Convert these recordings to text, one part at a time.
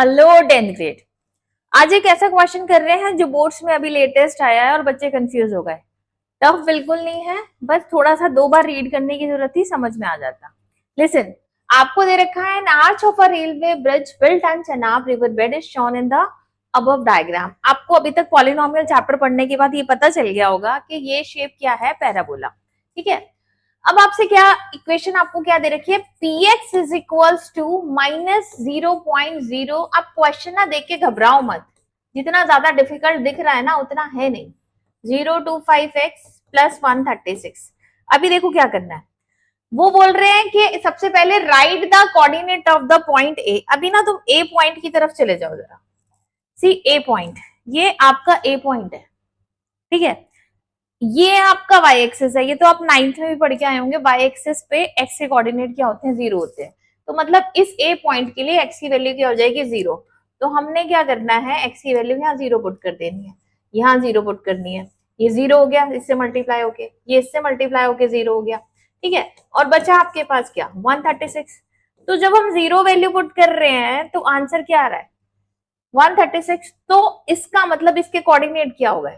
Hello 10th grade. आज एक ऐसा क्वेश्चन कर रहे हैं जो बोर्ड्स में अभी लेटेस्ट आया है और बच्चे कंफ्यूज हो गए। टफ बिल्कुल नहीं है, बस थोड़ा सा 2 बार रीड करने की जरूरत थी, समझ में आ जाता। लिसन, आपको दे रखा है N arch of a railway bridge built on Chenab river bed is shown in the above diagram. आपको अभी तक पॉलिनोमियल चैप्टर पढ़ने के बाद ये पता चल गया होगा कि ये शेप क्या है, पैराबोला। ठीक है, अब आपसे क्या इक्वेशन आपको क्या दे रखी है, px इज इक्वल्स टू -0.0। आप क्वेश्चन ना देख के घबराओ मत, जितना ज्यादा डिफिकल्ट दिख रहा है ना उतना है नहीं। 025x plus 136। अभी देखो क्या करना है, वो बोल रहे हैं कि सबसे पहले right the coordinate of the point A. अभी ना तुम ए पॉइंट की तरफ चले जाओ जरा। सी ए पॉइंट, ये आपका ए पॉइंट है। ठीक है, ये आपका वाई एक्सिस है, ये तो आप 9th में भी पढ़ के आए होंगे। वाई एक्सिस पे एक्स के कोऑर्डिनेट क्या होते हैं, 0 होते हैं। तो मतलब इस ए पॉइंट के लिए एक्स की वैल्यू क्या हो जाएगी, 0। तो हमने क्या करना है, एक्स की वैल्यू यहाँ 0 पुट कर देनी है, यहाँ 0 पुट करनी है। ये 0 हो गया, इससे मल्टीप्लाई होके ये इससे मल्टीप्लाई होके 0 हो गया। ठीक है, और बचा आपके पास क्या, 136। तो जब हम 0 वैल्यू पुट कर रहे हैं तो आंसर क्या आ रहा है, 136। तो इसका मतलब इसके कोऑर्डिनेट क्या हो गए,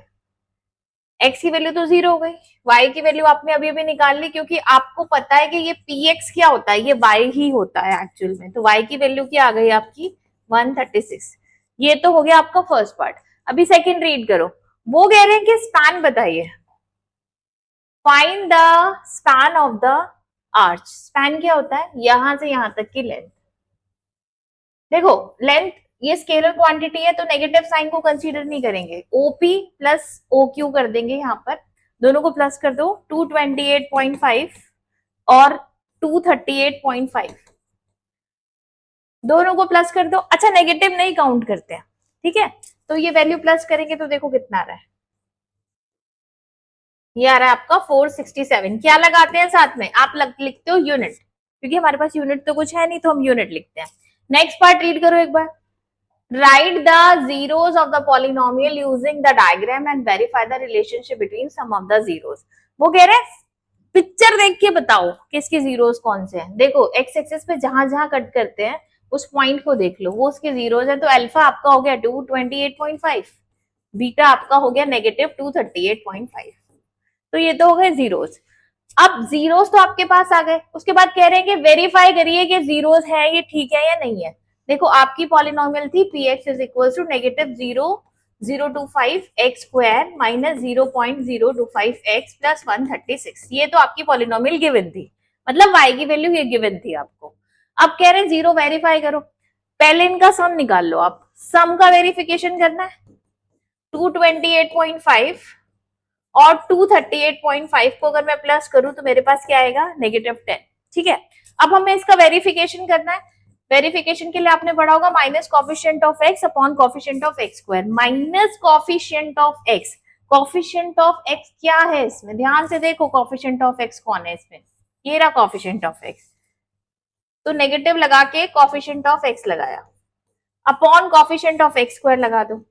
एक्स की वैल्यू तो 0 हो गई, वाई की वैल्यू आपने अभी अभी निकाल ली, क्योंकि आपको पता है कि ये पी एक्स क्या होता है, ये वाई ही होता है एक्चुअल में। तो वाई की वैल्यू क्या आ गई आपकी, 136। ये तो हो गया आपका फर्स्ट पार्ट। अभी सेकंड रीड करो। वो कह रहे हैं कि स्पैन बताइए, find the span of the arch. Span क्या होता है, यहां से यहां तक की लेंथ। देखो लेंथ ये स्केलर क्वांटिटी है तो नेगेटिव साइन को कंसीडर नहीं करेंगे, ओपी प्लस ओ क्यू कर देंगे। यहाँ पर दोनों को प्लस कर दो, 228.5 और 238.5, दोनों को प्लस कर दो। अच्छा नेगेटिव नहीं काउंट करते हैं, ठीक है। तो ये वैल्यू प्लस करेंगे तो देखो कितना आ रहा है, ये आ रहा है आपका 467। क्या लगाते हैं साथ में, आप लिखते हो यूनिट, क्योंकि हमारे पास यूनिट तो कुछ है नहीं तो हम यूनिट लिखते हैं। नेक्स्ट पार्ट रीड करो एक बार। Write the zeros of the polynomial using the diagram and verify the relationship between some of the zeros। वो कह रहे हैं पिक्चर देख के बताओ कि इसके जीरोस कौन से हैं। देखो एक्स एक्सिस पे जहां जहां कट करते हैं उस पॉइंट को देख लो, वो उसके जीरोस हैं। तो अल्फा आपका हो गया 228.5, बीटा आपका हो गया -238.5। तो ये तो हो गए जीरोस। अब जीरोस तो आपके पास आ गए, उसके बाद कह रहे हैं कि वेरीफाई करिए कि जीरोस है ये ठीक है या नहीं है। देखो आपकी पॉलिनोमियल थी p x is equal to -0.025 x square minus 0.025 x plus 136। ये तो आपकी पॉलिनोमियल गिवन थी, मतलब वाई की वैल्यू ये गिवन थी आपको। अब कह रहे हैं जीरो वेरीफाई करो, पहले इनका सम निकाल लो। आप सम का वेरिफिकेशन करना है, 228.5 और 238.5 को अगर मैं प्लस करूं तो मेरे पास क्या आएगा, -10। ठीक है, अब हमें इसका वेरिफिकेशन करना है। वेरिफिकेशन के लिए आपने पढ़ा होगा minus coefficient of x upon coefficient of x square. Minus coefficient of x, coefficient of x क्या है इसमें, ध्यान से देखो कॉफिशिएंट ऑफ एक्स कौन है इसमें, ये रहा कॉफिशिएंट ऑफ एक्स। तो नेगेटिव लगा के कॉफिशिएंट ऑफ एक्स लगाया, upon coefficient of x square लगा दो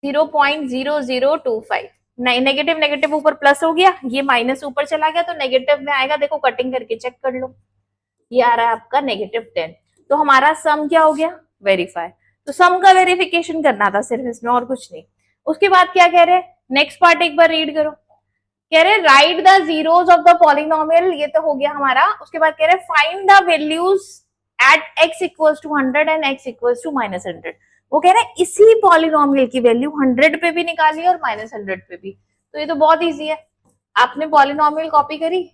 0.0025। नहीं, नेगेटिव नेगेटिव ऊपर प्लस हो गया, ये माइनस ऊपर चला गया तो नेगेटिव में आएगा। देखो कटिंग करके चेक कर लो, ये आ रहा है आपका -10। तो हमारा सम क्या हो गया, वेरीफाई। तो सम का वेरिफिकेशन करना था सिर्फ इसमें, और कुछ नहीं। उसके बाद क्या कह रहे हैं, नेक्स्ट पार्ट एक बार रीड करो। कह रहे write the zeros of the polynomial, ये तो हो गया हमारा। उसके बाद कह रहे find the values at x equals to 100 and x equals to -100। वो कह रहे हैं इसी पॉलिनोमियल की वैल्यू 100 पे भी निकाली और -100 पे भी। तो ये तो बहुत इजी है, आपने पॉलिनोमियल कॉपी करी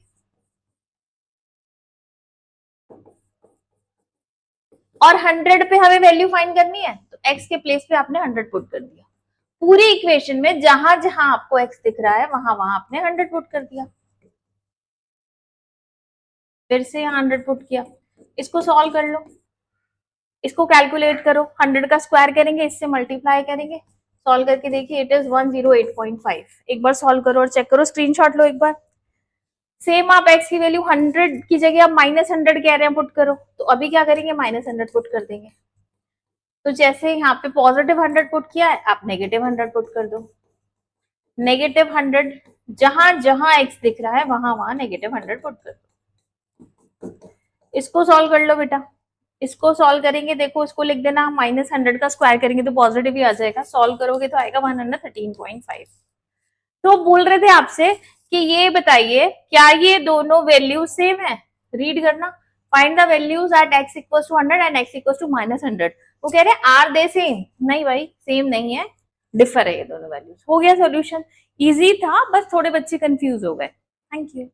और 100 पे हमें वैल्यू फाइंड करनी है, तो x के प्लेस पे आपने 100 पुट कर दिया। पूरी इक्वेशन में जहां जहां आपको x दिख रहा है वहां वहां आपने 100 पुट कर दिया। फिर से यहाँ 100 पुट किया, इसको सॉल्व कर लो, इसको कैलकुलेट करो। 100 का स्क्वायर करेंगे, इससे मल्टीप्लाई करेंगे, सॉल्व करके देखिए इट इज 108.5। एक बार सॉल्व करो और चेक करो, स्क्रीनशॉट लो एक बार। सेम आप x की वैल्यू 100 की जगह आप -100 कह रहे हैं पुट करो, तो अभी क्या करेंगे, -100 पुट कर देंगे। तो जैसे यहाँ पे पॉजिटिव 100 पुट किया है, आप -100 पुट कर दो। -100 जहां जहां x दिख रहा है वहां वहां -100 पुट कर दो। इसको सॉल्व कर लो बेटा, इसको सॉल्व करेंगे, देखो इसको लिख देना, -100 का स्क्वायर करेंगे तो पॉजिटिव ही आ जाएगा, सॉल्व करोगे तो आएगा 113.5। तो बोल रहे थे आपसे कि ये बताइए क्या ये दोनों वैल्यू सेम है, रीड करना, find the values at x equal to 100 and x equal to -100। वो कह रहे हैं आर दे सेम, नहीं भाई सेम नहीं है, डिफर है ये दोनों वैल्यूज। हो गया सॉल्यूशन, इजी था, बस थोड़े बच्चे कंफ्यूज हो गए। Thank you.